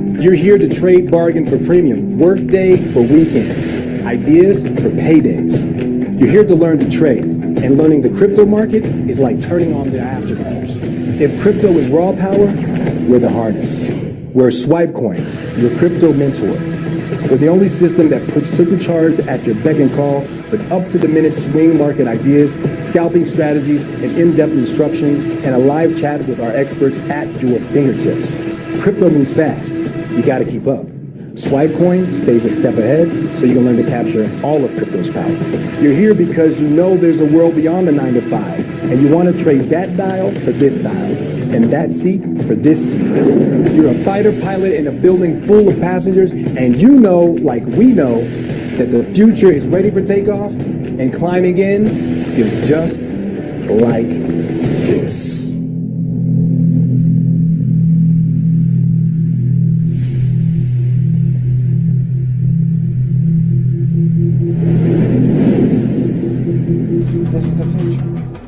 You're here to trade bargain for premium, workday for weekend, ideas for paydays. You're here to learn to trade, and learning the crypto market is like turning on the afterburners. If crypto is raw power, we're the hardest. We're Swipecoin, your crypto mentor. We're the only system that puts supercharged at your beck and call with up-to-the-minute swing market ideas, scalping strategies, and in-depth instruction, and a live chat with our experts at your fingertips. Crypto moves fast. You got to keep up. Swipecoin stays a step ahead so you can learn to capture all of crypto's power. You're here because you know there's a world beyond the 9 to 5, and you want to trade that dial for this dial, and that seat for this seat. You're a fighter pilot in a building full of passengers, and you know, like we know, that the future is ready for takeoff, and climbing in feels just like this. This is the future.